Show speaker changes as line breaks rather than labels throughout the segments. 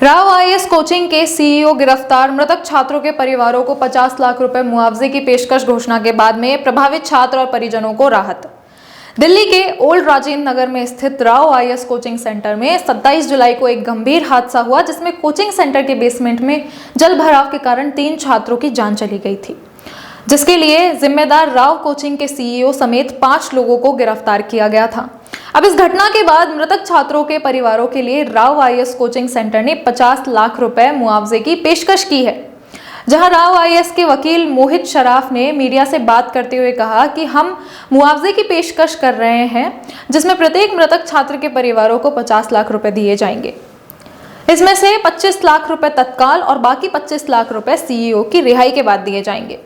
Rao IAS coaching के CEO गिरफ्तार, मृतक छात्रों के परिवारों को 50 लाख रुपए मुआवजे की पेशकश घोषणा के बाद में प्रभावित छात्र और परिजनों को राहत। दिल्ली के ओल्ड राजेंद्र नगर में स्थित राव आईएएस कोचिंग सेंटर में 27 जुलाई को एक गंभीर हादसा हुआ, जिसमें कोचिंग सेंटर के बेसमेंट में जल भराव के कारण 3 छात्रों की जान चली गई थी, जिसके लिए जिम्मेदार राव कोचिंग के सीईओ समेत 5 लोगों को गिरफ्तार किया गया था। अब इस घटना के बाद मृतक छात्रों के परिवारों के लिए राव आईएएस कोचिंग सेंटर ने 50 लाख रुपए मुआवजे की पेशकश की है। जहां राव आईएएस के वकील मोहित शराफ ने मीडिया से बात करते हुए कहा कि हम मुआवजे की पेशकश कर रहे हैं, जिसमें प्रत्येक मृतक छात्र के परिवारों को 50 लाख रुपए दिए जाएंगे। इसमें से 25 लाख रुपए तत्काल और बाकी 25 लाख रुपए सीईओ की रिहाई के बाद दिए जाएंगे।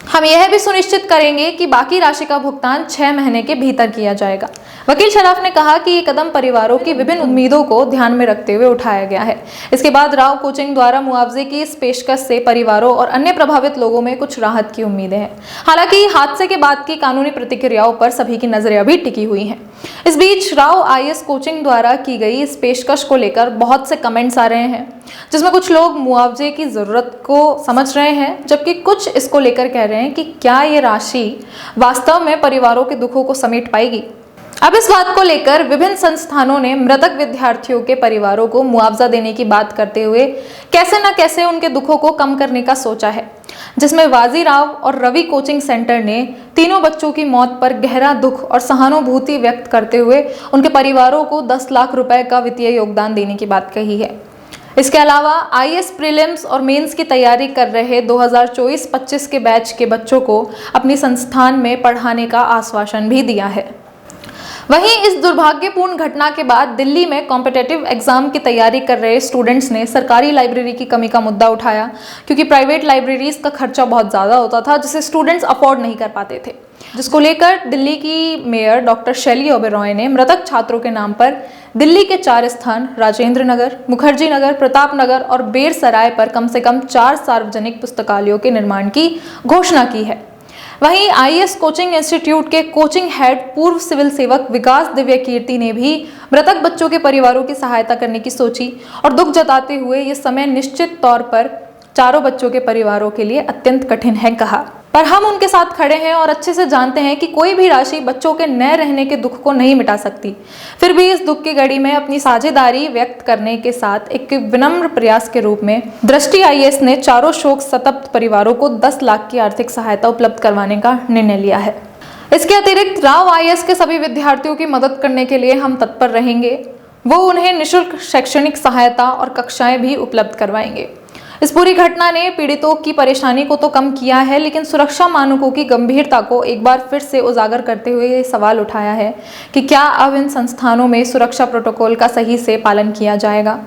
हम यह भी सुनिश्चित करेंगे कि बाकी राशि का भुगतान 6 महीने के भीतर किया जाएगा। वकील शराफ ने कहा कि ये कदम परिवारों की विभिन्न उम्मीदों को ध्यान में रखते हुए उठाया गया है। इसके बाद राव कोचिंग द्वारा मुआवजे की इस पेशकश से परिवारों और अन्य प्रभावित लोगों में कुछ राहत की उम्मीदें हैं। हालांकि हादसे के बाद की कानूनी प्रतिक्रियाओं पर सभी की नजरें अभी टिकी हुई हैं। इस बीच राव आईएएस कोचिंग द्वारा की गई इस पेशकश को लेकर बहुत से कमेंट्स आ रहे हैं, जिसमें कुछ लोग मुआवजे की जरूरत को समझ रहे हैं, जबकि कुछ इसको लेकर कह रहे हैं कि क्या ये राशि वास्तव में परिवारों के दुखों को समेट पाएगी। अब इस बात को लेकर विभिन्न संस्थानों ने मृतक विद्यार्थियों के परिवारों को मुआवजा देने की बात करते हुए कैसे न कैसे उनके दुखों को कम करने का सोचा है, जिसमें वाजीराव और रवि कोचिंग सेंटर ने तीनों बच्चों की मौत पर गहरा दुख और सहानुभूति व्यक्त करते हुए उनके परिवारों को 10 लाख रुपए का वित्तीय योगदान देने की बात कही है। इसके अलावा आईएएस प्रीलिम्स और मेंस की तैयारी कर रहे 2024-25 के बैच के बच्चों को अपनी संस्थान में पढ़ाने का आश्वासन भी दिया है। वहीं इस दुर्भाग्यपूर्ण घटना के बाद दिल्ली में कॉम्पिटिटिव एग्जाम की तैयारी कर रहे स्टूडेंट्स ने सरकारी लाइब्रेरी की कमी का मुद्दा उठाया, क्योंकि प्राइवेट लाइब्रेरीज का खर्चा बहुत ज़्यादा होता था, जिसे स्टूडेंट्स अफोर्ड नहीं कर पाते थे, जिसको लेकर दिल्ली की मेयर डॉक्टर शैली ओबेरॉय ने मृतक छात्रों के नाम पर दिल्ली के 4 स्थान राजेंद्र नगर, मुखर्जी नगर, प्रताप नगर और बेर सराय पर कम से कम 4 सार्वजनिक पुस्तकालयों के निर्माण की घोषणा की है। वहीं आईएएस कोचिंग इंस्टीट्यूट के कोचिंग हेड पूर्व सिविल सेवक विकास दिव्य कीर्ति ने भी मृतक बच्चों के परिवारों की सहायता करने की सोची और दुख जताते हुए ये समय निश्चित तौर पर चारों बच्चों के परिवारों के लिए अत्यंत कठिन है कहा, पर हम उनके साथ खड़े हैं और अच्छे से जानते हैं कि कोई भी राशि बच्चों के न रहने के दुख को नहीं मिटा सकती। फिर भी इस दुख की घड़ी में अपनी साझेदारी व्यक्त करने के साथ एक विनम्र प्रयास के रूप में दृष्टि आईएएस ने चारों शोक संतप्त परिवारों को 10 लाख की आर्थिक सहायता उपलब्ध करवाने का निर्णय लिया है। इसके अतिरिक्त राव आईएएस के सभी विद्यार्थियों की मदद करने के लिए हम तत्पर रहेंगे। वो उन्हें निःशुल्क शैक्षणिक सहायता और कक्षाएं भी उपलब्ध करवाएंगे। इस पूरी घटना ने पीड़ितों की परेशानी को तो कम किया है, लेकिन सुरक्षा मानकों की गंभीरता को एक बार फिर से उजागर करते हुए ये सवाल उठाया है कि क्या अब इन संस्थानों में सुरक्षा प्रोटोकॉल का सही से पालन किया जाएगा।